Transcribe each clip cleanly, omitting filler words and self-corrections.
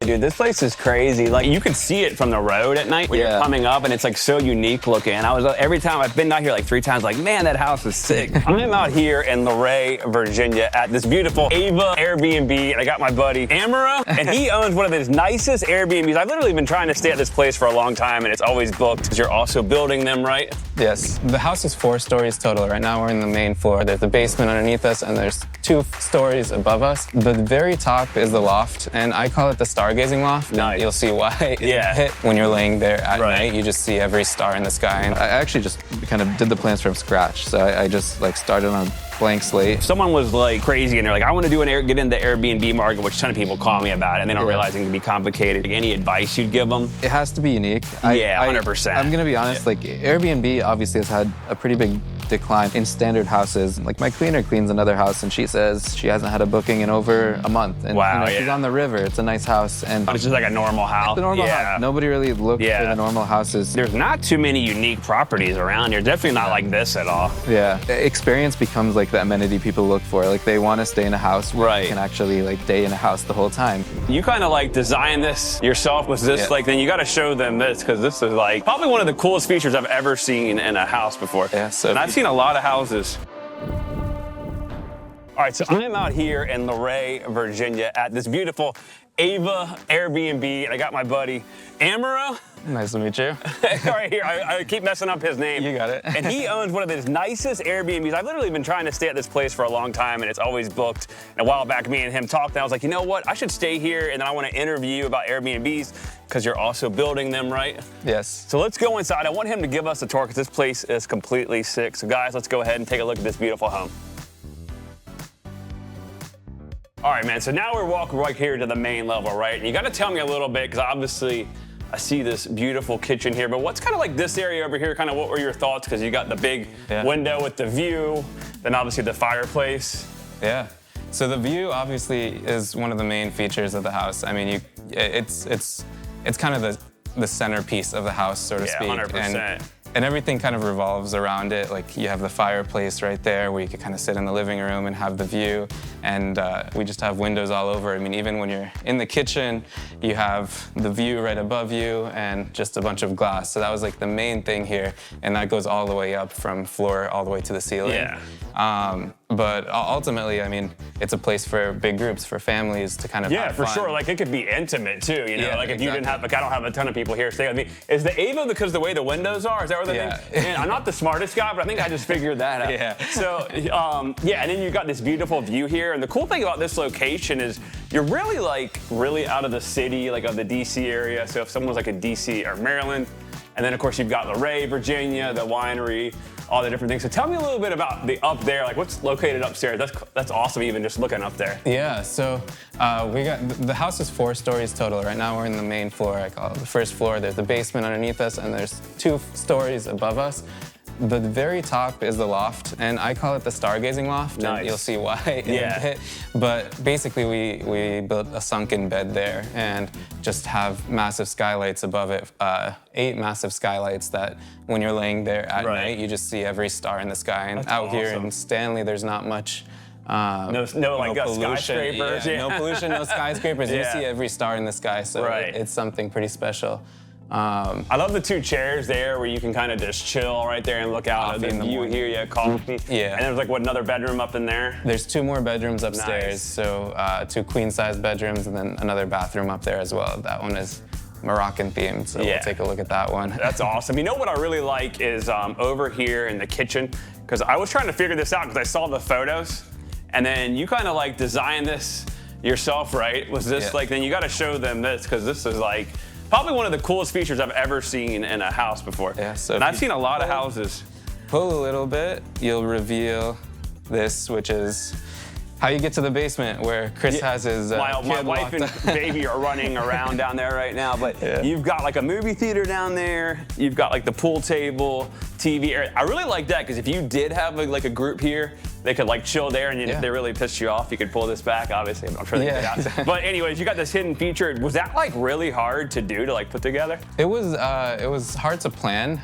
Dude, this place is crazy. Like, you can see it from the road at night when you're coming up, and it's like so unique looking. Every time I've been out here like 3 times, like, man, that house is sick. I'm out here in Luray, Virginia at this beautiful Ava Airbnb, and I got my buddy Amara, and he owns one of the nicest Airbnbs. I've literally been trying to stay at this place for a long time, and it's always booked. You're also building them, right? Yes. The house is 4 stories total. Right now we're in the main floor. There's the basement underneath us, and there's 2 stories above us. The very top is the loft, and I call it the stargazing loft. Nice. You'll see why. Hit when you're laying there at night. You just see every star in the sky. And I actually just kind of did the plans from scratch. So I just like started on a blank slate. If someone was like crazy and they're like, I want to get in the Airbnb market, which a ton of people call me about it, and they don't realize it can be complicated. Like, any advice you'd give them? It has to be unique. 100%. I'm gonna be honest, like Airbnb obviously has had a pretty big decline in standard houses. Like my cleaner cleans another house and she says she hasn't had a booking in over a month. And she's on the river. It's a nice house. And it's just like a normal house. It's a normal house. Nobody really looks for the normal houses. There's not too many unique properties around here. Definitely not like this at all. Yeah. Experience becomes like the amenity people look for. Like they want to stay in a house where you can actually like stay in a house the whole time. You kind of like design this yourself. Was this like, then you got to show them this, because this is like probably one of the coolest features I've ever seen in a house before. Yeah, so and I've seen a lot of houses. All right, so I'm out here in Luray, Virginia at this beautiful Ava Airbnb, and I got my buddy Amara. Nice to meet you. Right here, I keep messing up his name. You got it. And he owns one of the nicest Airbnbs. I've literally been trying to stay at this place for a long time, and it's always booked. And a while back, me and him talked, and I was like, you know what? I should stay here, and then I want to interview you about Airbnbs, because you're also building them, right? Yes. So let's go inside. I want him to give us a tour, because this place is completely sick. So guys, let's go ahead and take a look at this beautiful home. All right, man, so now we're walking right here to the main level, right? And you gotta tell me a little bit, because obviously I see this beautiful kitchen here, but what's kind of like this area over here? Kind of what were your thoughts? Because you got the big window with the view, then obviously the fireplace. Yeah. So the view obviously is one of the main features of the house. I mean, it's kind of the centerpiece of the house, so to speak. 100%. And everything kind of revolves around it. Like you have the fireplace right there where you could kind of sit in the living room and have the view. And we just have windows all over. I mean, even when you're in the kitchen, you have the view right above you and just a bunch of glass. So that was like the main thing here. And that goes all the way up from floor all the way to the ceiling. Yeah. But ultimately, I mean, it's a place for big groups, for families to kind of have for fun. sure. Like it could be intimate too, you know? Yeah, like if you didn't have, like I don't have a ton of people here staying with me. Is the Ava because of the way the windows are? Is that what the thing? Man, I'm not the smartest guy, but I think I just figured that out. Yeah. So, and then you got this beautiful view here. And the cool thing about this location is you're really out of the city, like of the DC area. So if someone was like in DC or Maryland, and then of course you've got Luray, Virginia, the winery, all the different things. So tell me a little bit about the up there, like what's located upstairs. That's awesome, even just looking up there. Yeah, so the house is 4 stories total. Right now we're in the main floor, I call it the first floor. There's the basement underneath us, and there's 2 stories above us. The very top is the loft, and I call it the stargazing loft. Nice. And you'll see why in a bit. But basically, we built a sunken bed there and just have massive skylights above it. 8 massive skylights that when you're laying there at night, you just see every star in the sky. And out here in Stanley, there's not much no pollution. Skyscrapers. No pollution, no skyscrapers. You see every star in the sky, so it's something pretty special. I love the 2 chairs there where you can kind of just chill right there and look out at the view here. You have coffee. Yeah. And there's like, what, another bedroom up in there? There's 2 more bedrooms upstairs. Nice. So 2 queen-size bedrooms and then another bathroom up there as well. That one is Moroccan themed, so we'll take a look at that one. That's awesome. You know what I really like is over here in the kitchen, because I was trying to figure this out because I saw the photos, and then you kind of like designed this yourself, right? Was this like, then you got to show them this, because this is like, probably one of the coolest features I've ever seen in a house before. Yeah, so and I've seen a lot of houses. Pull a little bit, you'll reveal this, which is how you get to the basement where Chris has his my wife and baby are running around down there right now, but you've got like a movie theater down there. You've got like the pool table, TV area. I really like that, because if you did have like a group here, they could like chill there, and if they really pissed you off, you could pull this back. Obviously, I'm sure they did that. But anyways, you got this hidden feature. Was that like really hard to do, to like put together? It was hard to plan.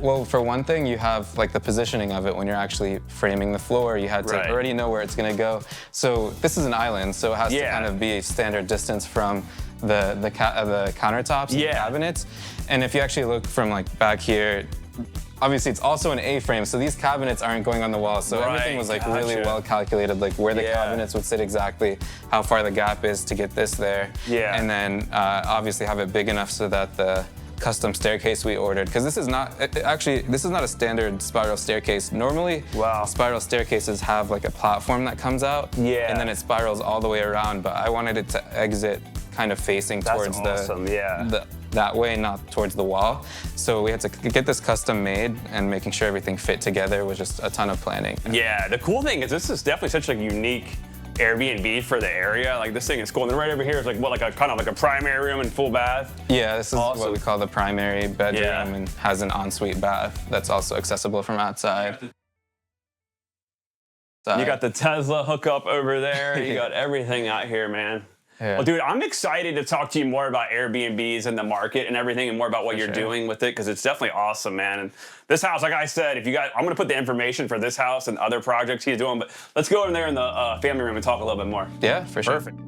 Well, for one thing, you have like the positioning of it when you're actually framing the floor. You had to already know where it's gonna go. So this is an island, so it has to kind of be a standard distance from the countertops and cabinets. And if you actually look from like back here, obviously it's also an A-frame, so these cabinets aren't going on the wall. So everything was like really well calculated, like where the cabinets would sit exactly, how far the gap is to get this there. Yeah. And then obviously have it big enough so that the custom staircase we ordered, because this is not a standard spiral staircase. Normally, spiral staircases have like a platform that comes out, and then it spirals all the way around. But I wanted it to exit kind of facing towards that way, not towards the wall. So we had to get this custom made, and making sure everything fit together was just a ton of planning. Yeah, the cool thing is this is definitely such a unique Airbnb for the area. Like this thing is cool. And then right over here is like what, like a kind of like a primary room and full bath. Yeah, this is what we call the primary bedroom, and has an ensuite bath that's also accessible from outside. You got the Tesla hookup over there. You got everything out here, man. Yeah. Well, dude, I'm excited to talk to you more about Airbnbs and the market and everything, and more about what you're doing with it, because it's definitely awesome, man. And this house, like I said, if you guys, I'm gonna put the information for this house and other projects he's doing, but let's go in there in the family room and talk a little bit more. Yeah, for sure. Perfect.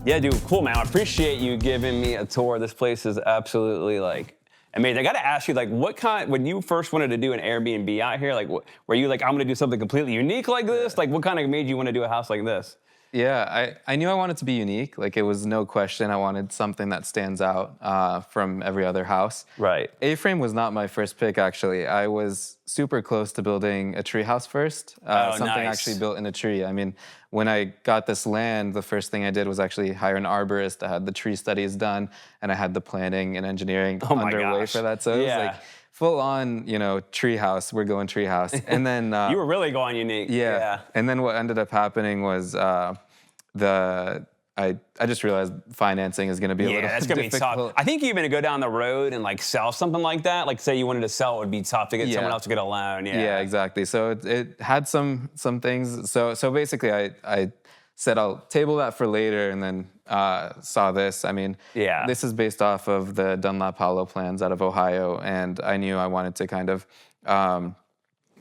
Yeah, dude, cool, man. I appreciate you giving me a tour. This place is absolutely like amazing. I got to ask you, like, what kind, when you first wanted to do an Airbnb out here, like, were you like, I'm going to do something completely unique like this? Like, what kind of made you want to do a house like this? Yeah, I knew I wanted to be unique. Like, it was no question. I wanted something that stands out from every other house. Right. A-frame was not my first pick, actually. I was super close to building a tree house first. Something actually built in a tree. I mean, when I got this land, the first thing I did was actually hire an arborist. I had the tree studies done, and I had the planning and engineering underway for that. So it was like full on, you know, tree house. We're going tree house. And then you were really going unique. Yeah. And then what ended up happening was I just realized financing is going to be a little that's going to be tough. I think even to go down the road and like sell something like that, like say you wanted to sell, it would be tough to get someone else to get a loan. Yeah, exactly. So it had some things. So basically I said I'll table that for later, and then saw this. I mean, this is based off of the Dunlap Hollow plans out of Ohio, and I knew I wanted to kind of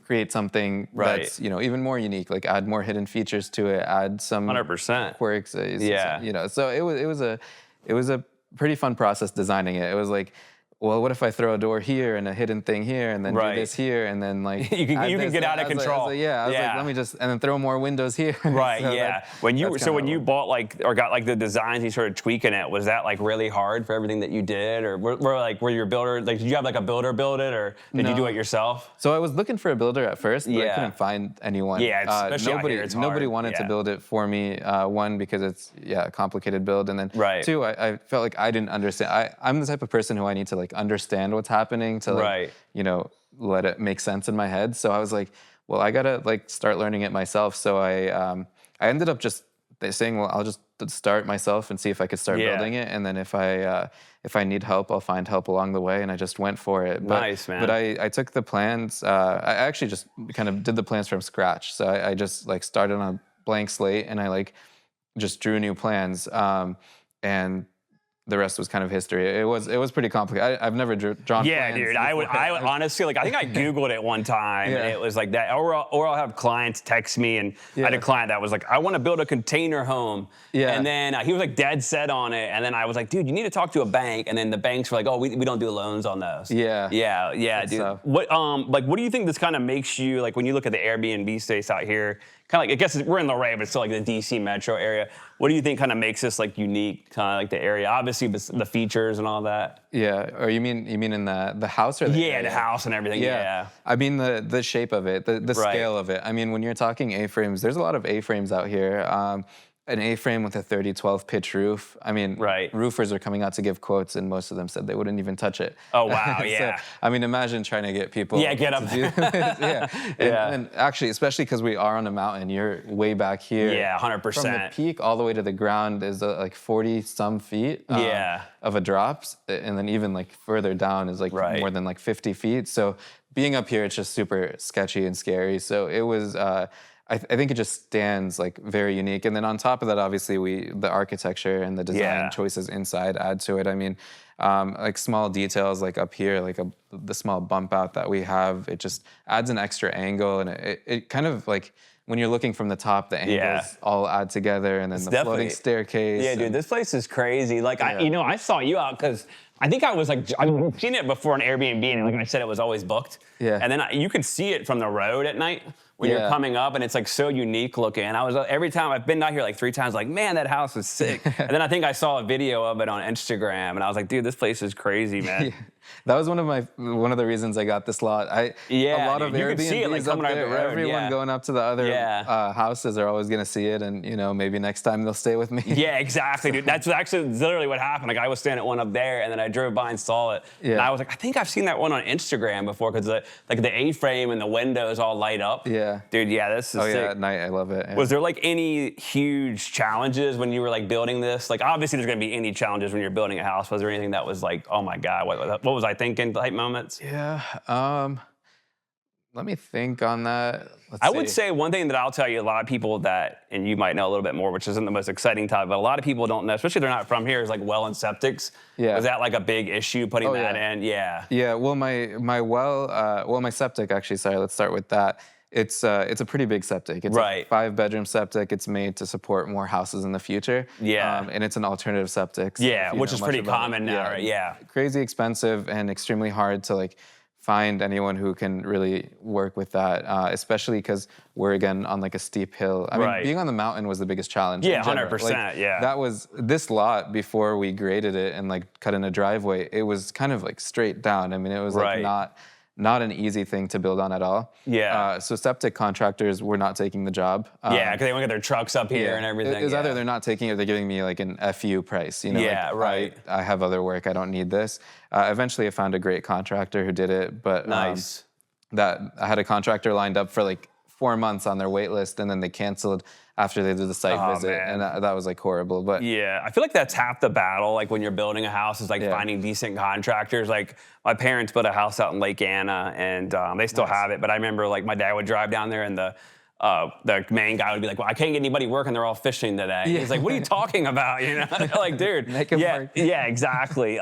create something that's, you know, even more unique, like add more hidden features to it, add some 100% quirks. You know, so it was a pretty fun process designing it. It was like, well, what if I throw a door here and a hidden thing here, and then do this here, and then like you can get out of control. I was like, let me just, and then throw more windows here. Right. When you bought like or got like the designs, you started tweaking it. Was that like really hard for everything that you did, or were your builder, like, did you have like a builder build it, or did you do it yourself? So I was looking for a builder at first, but I couldn't find anyone. Especially out here, it's hard. Nobody wanted to build it for me. One, because it's a complicated build, and then two, I felt like I didn't understand. I'm the type of person who I need to like understand what's happening to like, you know, let it make sense in my head. So I was like, well, I gotta like start learning it myself. So I ended up just saying, well, I'll just start myself and see if I could start building it, and then if I need help, I'll find help along the way. And I just went for it. Nice, man. But I took the plans. I actually just kind of did the plans from scratch. So I just like started on a blank slate, and I like just drew new plans. And the rest was kind of history. It was pretty complicated. I've never drawn plans. Yeah, dude. I would honestly, like, I think I Googled it one time, and it was like that. Or I'll have clients text me, and I had a client that was like, I want to build a container home. Yeah. And then he was like dead set on it. And then I was like, dude, you need to talk to a bank. And then the banks were like, oh, we don't do loans on those. Yeah, dude. So. What do you think this kind of makes you, like, when you look at the Airbnb space out here, kind of like, I guess we're in Luray, but it's still like the DC metro area. What do you think kind of makes this like unique, kind of like the area? Obviously, the features and all that. Yeah, or you mean in the house or the area? The house and everything. Yeah. I mean the shape of it, the scale of it. I mean, when you're talking A-frames, there's a lot of A-frames out here. An A-frame with a 30-12 pitch roof. I mean, roofers are coming out to give quotes, and most of them said they wouldn't even touch it. Oh, wow, yeah. So, I mean, imagine trying to get people get up to do this. And actually, especially because we are on a mountain, you're way back here. Yeah, 100%. From the peak all the way to the ground is like 40-some feet of a drop, and then even like further down is like more than like 50 feet. So being up here, it's just super sketchy and scary. So it was... I think it just stands like very unique. And then on top of that, obviously the architecture and the design choices inside add to it. I mean, like small details like up here, like the small bump out that we have, it just adds an extra angle, and it kind of like, when you're looking from the top, the angles all add together, and then the floating staircase. Yeah, dude, this place is crazy. Like, I sought you out because I think I was like, I've seen it before on Airbnb, and like I said, it was always booked. Yeah. And then you could see it from the road at night when you're coming up, and it's like so unique looking. I was every time I've been out here like 3 times, like, man, that house is sick. And then I think I saw a video of it on Instagram, and I was like, dude, this place is crazy, man. That was one of the reasons I got this lot. A lot of Airbnbs up there. Everyone going up to the other houses are always gonna see it, and maybe next time they'll stay with me. Yeah, exactly, dude. That's actually literally what happened. Like I was staying at one up there, and then I drove by and saw it. Yeah. And I was like, I think I've seen that one on Instagram before, because the A-frame and the windows all light up. Yeah, dude. Yeah, this is sick. Yeah, at night I love it. Yeah. Was there like any huge challenges when you were like building this? Like obviously there's gonna be any challenges when you're building a house. Was there anything that was like, oh my god, what was I thinking type moments? Yeah. Let me think on that. I would say one thing that I'll tell you, a lot of people that, and you might know a little bit more, which isn't the most exciting topic, but a lot of people don't know, especially if they're not from here, is like well and septics. Yeah. Is that like a big issue, putting that in? Yeah. Yeah, well, my septic, actually, sorry, let's start with that. It's a pretty big septic. It's a 5-bedroom septic. It's made to support more houses in the future. Yeah. And it's an alternative septic. So which is pretty common now, right? Yeah. Crazy expensive and extremely hard to like find anyone who can really work with that, especially because we're again on like a steep hill. I mean, being on the mountain was the biggest challenge. Yeah, 100%. Like, that was this lot before we graded it and like cut in a driveway. It was kind of like straight down. I mean, it was like not an easy thing to build on at all. Yeah. So septic contractors were not taking the job. Because they want to get their trucks up here and everything. It was either they're not taking it, or they're giving me like an FU price. I have other work. I don't need this. Eventually, I found a great contractor who did it. But that I had a contractor lined up for like 4 months on their wait list, and then they canceled after they did the site visit, and that was like horrible. But yeah, I feel like that's half the battle. Like when you're building a house, is like finding decent contractors. Like my parents built a house out in Lake Anna, and they still have it. But I remember like my dad would drive down there, and the main guy would be like, "Well, I can't get anybody working. They're all fishing today." Yeah. He's like, "What are you talking about?" Like, dude, make it work. Yeah, exactly.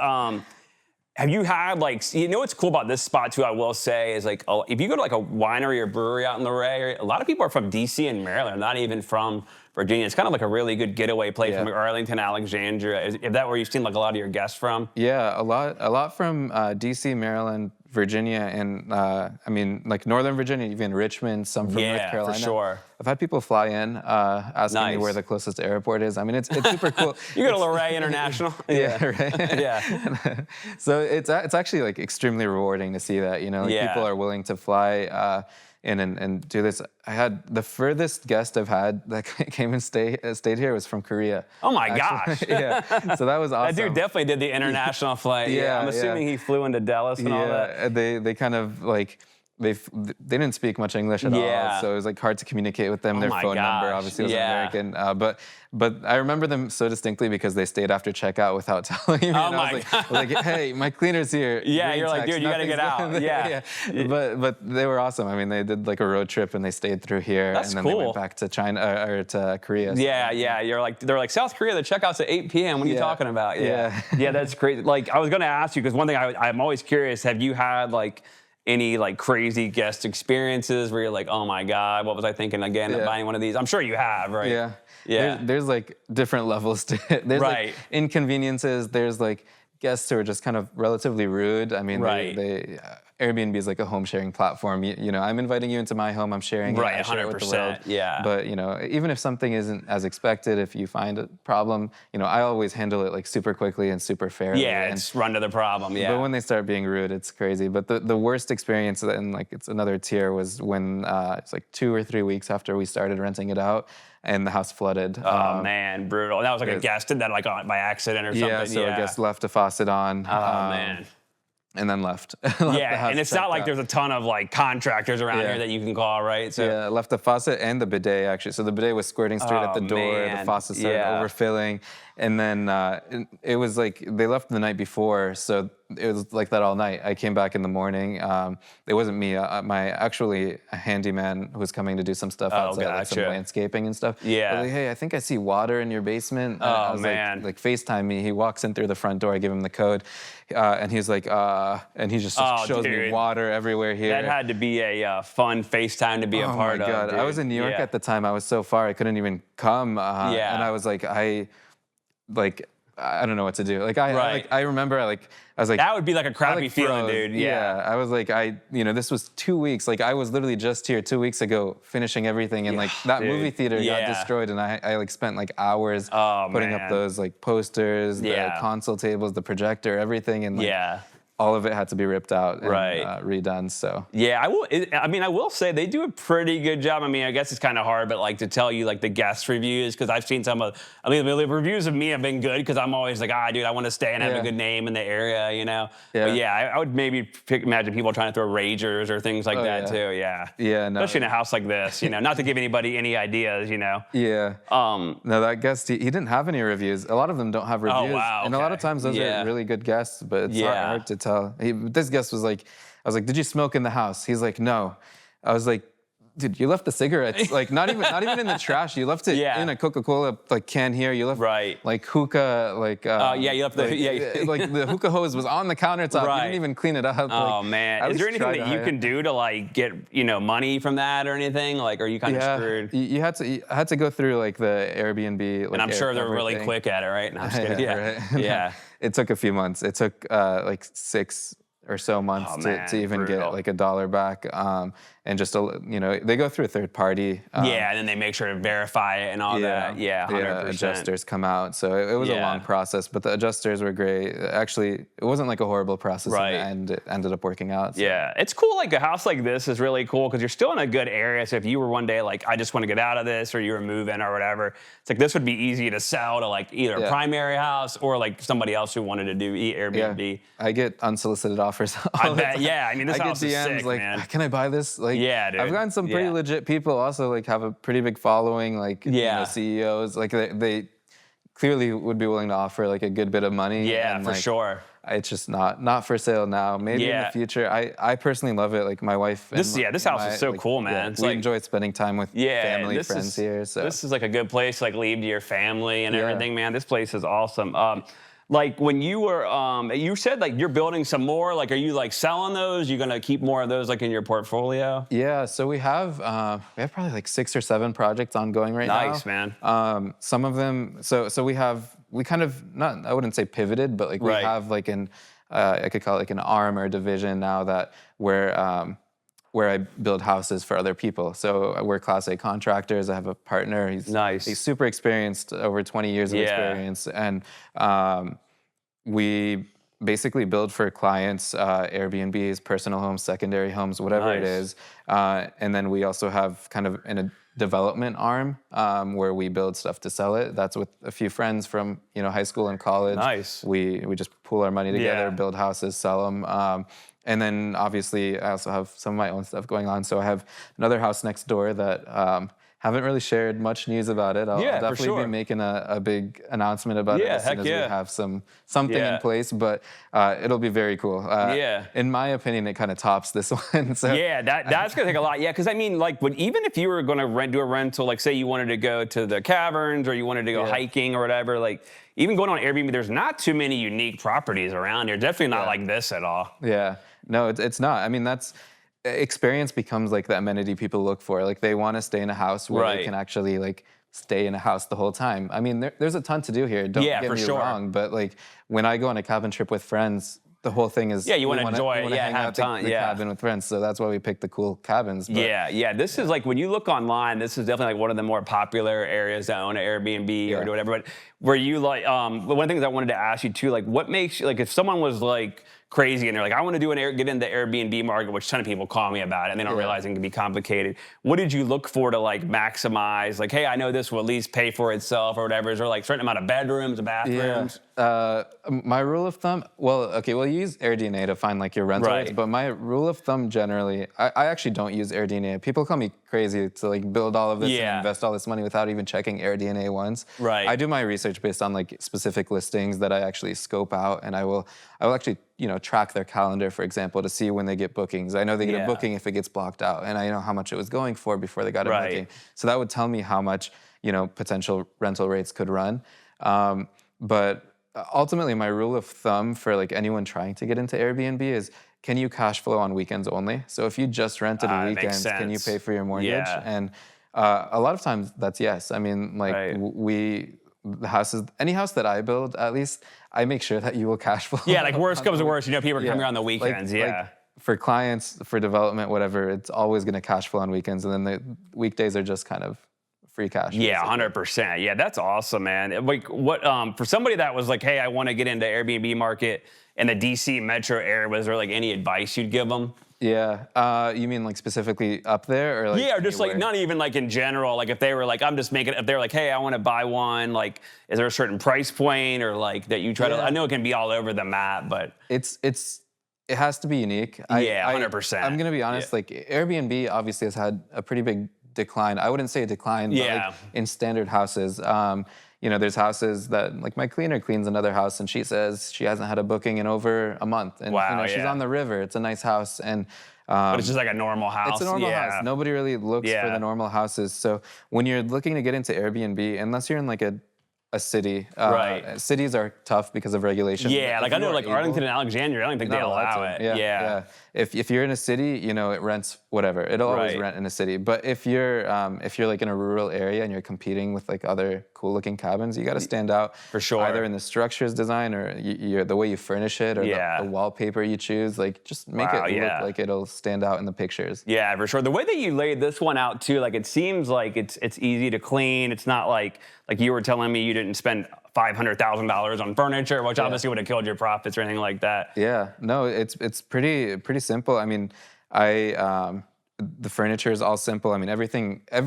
Have you had like, what's cool about this spot too, I will say, is like, if you go to like a winery or brewery out in Luray area, a lot of people are from DC and Maryland, not even from Virginia. It's kind of like a really good getaway place from Arlington, Alexandria. Is that where you've seen like a lot of your guests from? Yeah, a lot from DC, Maryland, Virginia, and I mean, like Northern Virginia, even Richmond, some from North Carolina. For sure. I've had people fly in asking me where the closest airport is. I mean, it's super cool. You go to Luray International. Right. Yeah. So it's actually like extremely rewarding to see that, people are willing to fly in and do this. I had the furthest guest I've had that came and stayed here was from Korea. Oh my gosh. So that was awesome. That dude definitely did the international flight. I'm assuming he flew into Dallas and all that. They kind of like, they didn't speak much English at all, so it was like hard to communicate with them. Their phone number obviously was American, but I remember them so distinctly because they stayed after checkout without telling me. Oh my god! I was like, hey, my cleaner's here. Yeah, you're like, dude, you gotta get out. Yeah. But they were awesome. I mean, they did like a road trip and they stayed through here, and then they went back to China or to Korea. So. They're like South Korea. The checkout's at 8 p.m. What are you talking about? Yeah, that's crazy. Like I was gonna ask you, because one thing I'm always curious. Have you had like any like crazy guest experiences where you're like, oh my god, what was I thinking again of buying one of these? I'm sure you have, right? Yeah. There's like different levels to it. There's like inconveniences. There's like guests who are just kind of relatively rude. I mean, they Airbnb is like a home sharing platform. I'm inviting you into my home. I'm sharing it. I share it with the world. Yeah. But even if something isn't as expected, if you find a problem, I always handle it like super quickly and super fairly. Yeah, it's run to the problem. Yeah. But when they start being rude, it's crazy. But the worst experience, and like it's another tier, was when it's like 2 or 3 weeks after we started renting it out, and the house flooded. Oh man, brutal. That was like a guest did that like by accident or something. Yeah, so a guest left a faucet on. Oh man. And then left. And it's not like there's a ton of like contractors around here that you can call, right? So left the faucet and the bidet actually. So the bidet was squirting straight at the door. The faucet started overfilling, And then it was like they left the night before, so it was like that all night. I came back in the morning. It wasn't me. Actually a handyman who was coming to do some stuff outside, like some landscaping and stuff. Yeah. Like, hey, I think I see water in your basement. And I was like FaceTime me. He walks in through the front door. I give him the code, and he's like, and he just shows me water everywhere here. That had to be a fun FaceTime to be a part of. Oh my God! Dude. I was in New York at the time. I was so far I couldn't even come. And I was like, I don't know what to do. Like I remember I was like that would be like a crappy feeling, dude. Yeah. I was like this was 2 weeks. Like I was literally just here 2 weeks ago finishing everything, and like that movie theater got destroyed, and I like spent like hours putting up those like posters, the console tables, the projector, everything, and like all of it had to be ripped out and redone. So I will say they do a pretty good job. I mean, I guess it's kind of hard, but like to tell you like the guest reviews, because I've seen some of. I mean, the reviews of me have been good because I'm always like, dude, I want to stay and have a good name in the area, you know. Yeah. But I would maybe imagine people trying to throw ragers or things like that too. Yeah. Yeah. No. Especially in a house like this, you know. Not to give anybody any ideas, you know. Yeah. No, that guest he didn't have any reviews. A lot of them don't have reviews. Oh wow. And a lot of times those are really good guests, but it's hard to tell. This guest was like, I was like, did you smoke in the house? He's like, no. I was like, dude, you left the cigarettes, like not even in the trash. You left it in a Coca-Cola like can here. You left like hookah, like you left the like the hookah hose was on the countertop. You didn't even clean it up. Oh man, is there anything that you can do to like get money from that or anything? Like, are you kind of screwed? You had to go through like the Airbnb. Like, and I'm sure they're really quick at it, right? No, I'm just kidding. Yeah. It took a few months. It took like 6 or so months to even get like $1 back, and just they go through a third party. And then they make sure to verify it and all that. 100%. Adjusters come out, so it was a long process, but the adjusters were great. Actually, it wasn't like a horrible process, and it ended up working out. So. Yeah, it's cool. Like a house like this is really cool because you're still in a good area. So if you were one day like, I just want to get out of this, or you were moving or whatever, it's like this would be easy to sell to like either a primary house or like somebody else who wanted to do Airbnb. I get unsolicited offers. I bet. Yeah, I mean this house is DMs, sick, like, man. Can I buy this? Like, dude. I've gotten some pretty legit people also like have a pretty big following, like CEOs, like they clearly would be willing to offer like a good bit of money. Yeah, and, for sure. It's just not for sale now. Maybe in the future. I personally love it. Like my wife. And this house is so cool, man. It's we enjoy spending time with family, friends here. So this is like a good place to like leave to your family and everything, man. This place is awesome. Like when you were, you said like you're building some more. Like, are you like selling those? You gonna keep more of those like in your portfolio? Yeah. So we have probably like 6 or 7 projects ongoing right now. Nice, man. Some of them. So we kind of not. I wouldn't say pivoted, but like we have like I could call it like an arm or division now that where I build houses for other people. So we're Class A contractors. I have a partner. He's super experienced, over 20 years of experience. And we basically build for clients, Airbnbs, personal homes, secondary homes, whatever it is. And then we also have kind of a development arm where we build stuff to sell it. That's with a few friends from high school and college. Nice. We just pool our money together, build houses, sell them. And then obviously I also have some of my own stuff going on. So I have another house next door that haven't really shared much news about it. I'll definitely be making a big announcement about it as soon as we have something in place. But it'll be very cool. In my opinion, it kind of tops this one. So that's gonna take a lot. Yeah, because I mean, like, even if you were gonna do a rental, like say you wanted to go to the caverns or you wanted to go hiking or whatever, like. Even going on Airbnb, there's not too many unique properties around here. Definitely not like this at all. Yeah, no, it's not. I mean, experience becomes like the amenity people look for. Like they want to stay in a house where they can actually like stay in a house the whole time. I mean, there's a ton to do here. Don't get me wrong, but like when I go on a cabin trip with friends, the whole thing is you want to enjoy it, hang have out time, the cabin with friends. So that's why we picked the cool cabins. But, this is like when you look online, this is definitely like one of the more popular arears to own an Airbnb or do whatever. But where you like, one of the things I wanted to ask you too, like what makes you, like if someone was like crazy and they're like, I want to get into the Airbnb market, which a ton of people call me about it and they don't realize it can be complicated. What did you look for to like maximize? Like, hey, I know this will at least pay for itself or whatever. Is there like a certain amount of bedrooms, bathrooms? My rule of thumb, we'll use AirDNA to find like your rental rates, but my rule of thumb generally, I actually don't use AirDNA. People call me crazy to like build all of this and invest all this money without even checking AirDNA once. Right. I do my research based on like specific listings that I actually scope out, and I will actually, track their calendar, for example, to see when they get bookings. I know they get a booking if it gets blocked out, and I know how much it was going for before they got a booking. So that would tell me how much, potential rental rates could run. But ultimately, my rule of thumb for like anyone trying to get into Airbnb is, can you cash flow on weekends only? So if you just rented a weekend, can you pay for your mortgage? Yeah. And a lot of times that's yes. I mean, like the houses, any house that I build, at least I make sure that you will cash flow. Yeah, like worst comes to worst, people are coming on the weekends. Like for clients, for development, whatever, it's always going to cash flow on weekends, and then the weekdays are just kind of free cash. Yeah, 100%. Yeah, that's awesome, man. Like, what for somebody that was like, hey, I want to get into Airbnb market in the DC metro area, was there like any advice you'd give them? Yeah, you mean like specifically up there, or like or just like not even like in general. Like if they were like, if they're like, hey, I want to buy one. Like, is there a certain price point or like that you try to? I know it can be all over the map, but it has to be unique. 100%. I'm gonna be honest. Like Airbnb obviously has had a pretty big decline. I wouldn't say a decline, but like in standard houses. There's houses that, like my cleaner cleans another house and she says she hasn't had a booking in over a month. And she's on the river. It's a nice house. And but it's just like a normal house. It's a normal house. Nobody really looks for the normal houses. So when you're looking to get into Airbnb, unless you're in like a city, cities are tough because of regulation. Yeah, like I know like Arlington and Alexandria, I don't think they allow it. Yeah. If you're in a city, it rents whatever. It'll always rent in a city. But if you're like in a rural area and you're competing with like other cool looking cabins, you got to stand out for sure. Either in the structure's design or the way you furnish it, or the wallpaper you choose. Like just make it look like it'll stand out in the pictures. Yeah, for sure. The way that you laid this one out too, like it seems like it's easy to clean. It's not like you were telling me you didn't spend $500,000 on furniture, which obviously would have killed your profits or anything like that. Yeah, no, it's pretty simple. I mean, the furniture is all simple. I mean,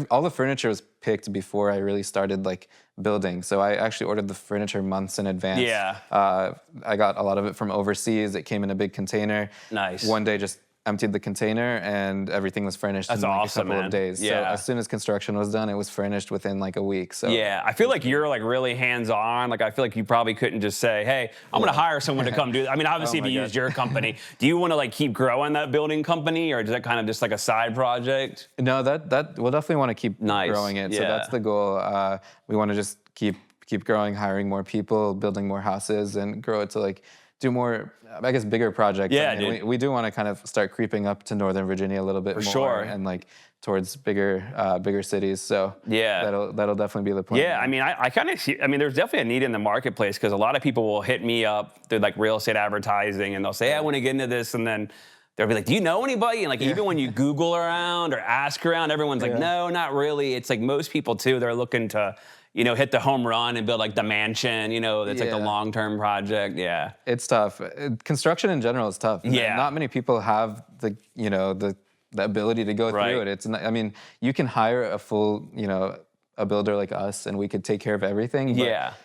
all the furniture was picked before I really started like building. So I actually ordered the furniture months in advance. Yeah. I got a lot of it from overseas. It came in a big container. Nice. One day just emptied the container and everything was furnished in like a couple of days. Yeah. So as soon as construction was done, it was furnished within like a week. So yeah, I feel like you're like really hands-on. Like I feel like you probably couldn't just say, hey, I'm going to hire someone to come do that. I mean, obviously if you used your company, do you want to like keep growing that building company, or is that kind of just like a side project? No, that we'll definitely want to keep growing it. So that's the goal. We want to just keep growing, hiring more people, building more houses, and grow it to like do more, I guess, bigger projects. Yeah, I mean, we do want to kind of start creeping up to Northern Virginia a little bit more, sure, and like towards bigger cities. So that'll definitely be the plan. Yeah, I mean, I kind of see. I mean, there's definitely a need in the marketplace because a lot of people will hit me up through like real estate advertising, and they'll say, hey, I want to get into this, and then they'll be like, do you know anybody? And like even when you Google around or ask around, everyone's like, no, not really. It's like most people too, they're looking to hit the home run and build like the mansion, that's like the long-term project. Yeah. It's tough. Construction in general is tough. Yeah. Not many people have the ability to go through it. It's not, I mean, you can hire a full, a builder like us and we could take care of everything. But,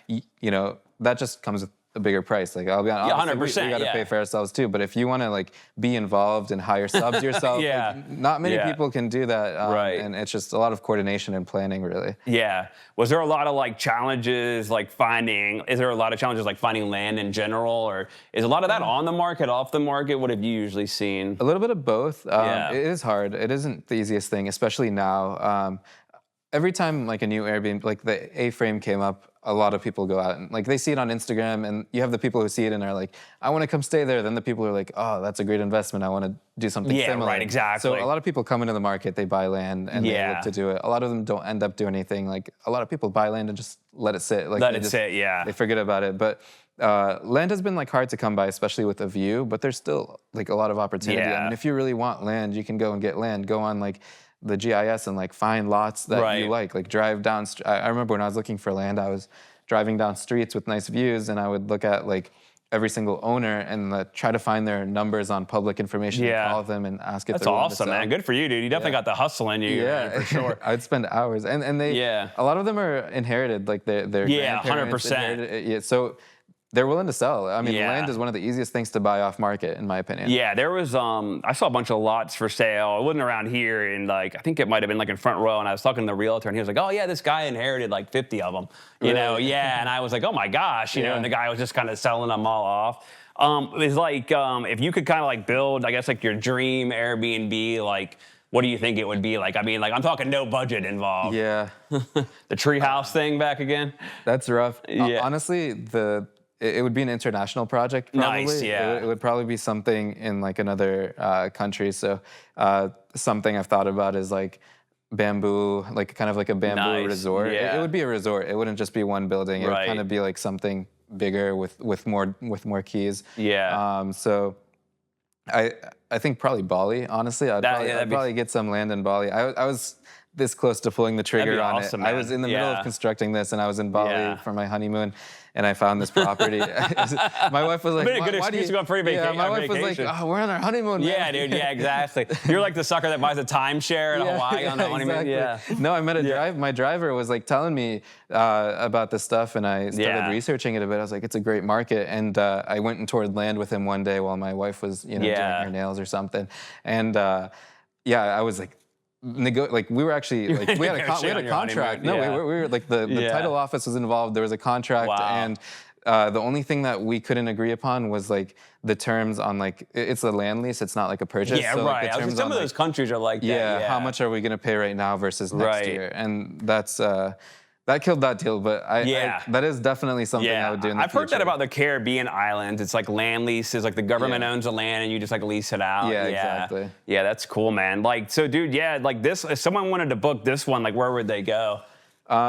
that just comes with a bigger price. Like I'll be honest, 100%. We got to pay for ourselves too. But if you want to like be involved and hire subs yourself, like, not many people can do that. And it's just a lot of coordination and planning, really. Yeah. Was there a lot of like challenges like finding land in general, or is a lot of that on the market, off the market? What have you usually seen? A little bit of both. It is hard. It isn't the easiest thing, especially now. Every time like a new Airbnb, like the A-frame came up, a lot of people go out and like they see it on Instagram, and you have the people who see it and are like, I want to come stay there. Then the people are like, oh, that's a great investment. I want to do something similar. Right, exactly. So a lot of people come into the market, they buy land and they look to do it. A lot of them don't end up doing anything. Like a lot of people buy land and just let it sit. Like they forget about it. But land has been like hard to come by, especially with a view, but there's still like a lot of opportunity. I mean, if you really want land, you can go and get land. Go on like the GIS and like find lots that you like drive down. I remember when I was looking for land, I was driving down streets with nice views, and I would look at like every single owner and try to find their numbers on public information and call them and ask if they're willing to sell. That's awesome, man. Good for you, dude. You definitely got the hustle in you, for sure. I'd spend hours, and they a lot of them are inherited, like their grandparents 100%. inherited it. So they're willing to sell. I mean, land is one of the easiest things to buy off market, in my opinion. Yeah, there was, I saw a bunch of lots for sale. It wasn't around here, and like, I think it might have been like in Front Row, and I was talking to the realtor, and he was like, oh yeah, this guy inherited like 50 of them, you know, and I was like, oh my gosh, you know, and the guy was just kind of selling them all off. It's like, if you could kind of like build, I guess, like your dream Airbnb, like, what do you think it would be like? I mean, like, I'm talking no budget involved. Yeah. The treehouse thing back again? That's rough. Yeah. Honestly, it would be an international project, probably. Nice, yeah. It would probably be something in like another country. So something I've thought about is like bamboo, like kind of like a bamboo resort. Yeah. It would be a resort. It wouldn't just be one building. It would kind of be like something bigger with more keys. Yeah. So I think probably Bali, honestly. I'd probably get some land in Bali. I was this close to pulling the trigger on awesome, it. man. I was in the middle of constructing this, and I was in Bali for my honeymoon, and I found this property. My wife was like, a good excuse to go on free vacation. Yeah, my wife was like, oh, we're on our honeymoon, man. Yeah, dude, yeah, exactly. You're like the sucker that buys a timeshare in Hawaii on the honeymoon. Exactly. No, I met my driver was like telling me about this stuff, and I started researching it a bit. I was like, it's a great market. And I went and toured land with him one day while my wife was, doing her nails or something. And I was like, we were actually like we had a contract. No, we were like the title office was involved. There was a contract, and the only thing that we couldn't agree upon was like the terms on like it's a land lease. It's not like a purchase. Yeah, so, right. Like, the terms some of those countries are like that. Yeah, how much are we gonna pay right now versus next year? And that's. That killed that deal, but that is definitely something I would do in the future. I've heard that about the Caribbean islands. It's like land leases, like the government owns the land and you just like lease it out. Yeah, exactly. Yeah, that's cool, man. Like, so dude, like this, if someone wanted to book this one, like where would they go?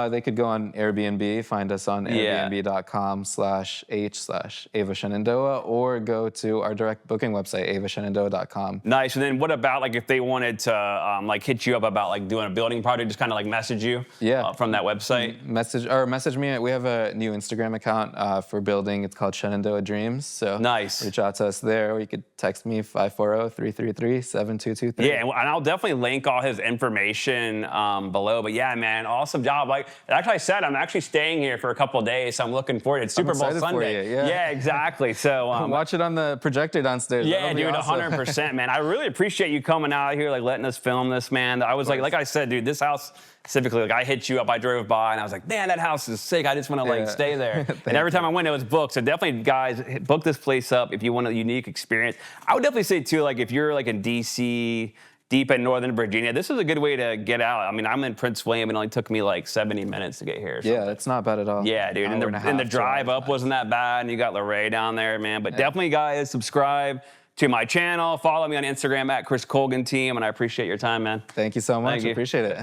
They could go on Airbnb, find us on airbnb.com/h/Ava Shenandoah, or go to our direct booking website, avashenandoah.com. Nice. And then what about like if they wanted to like hit you up about like doing a building project, just kind of like message you from that website? Message me. We have a new Instagram account for building. It's called Shenandoah Dreams. So reach out to us there, or you could text me 540-333-7223. Yeah, and I'll definitely link all his information below. But yeah, man, awesome job. Like I said, I'm actually staying here for a couple of days, so I'm looking forward to it. It's Super Bowl Sunday. Yeah, exactly. So watch it on the projector downstairs. Yeah, dude, awesome. 100%, man. I really appreciate you coming out here, like letting us film this, man. I was like I said, dude, this house specifically, like I hit you up, I drove by, and I was like, man, that house is sick. I just want to like stay there. And every time I went, it was booked. So definitely, guys, book this place up if you want a unique experience. I would definitely say too, like if you're like in DC, deep in Northern Virginia, this is a good way to get out. I mean, I'm in Prince William, and it only took me like 70 minutes to get here. Yeah, it's not bad at all. Yeah, dude, and the drive up wasn't that bad, and you got Luray down there, man. But definitely, guys, subscribe to my channel. Follow me on Instagram at Chris Colgan Team, and I appreciate your time, man. Thank you so much. I appreciate it.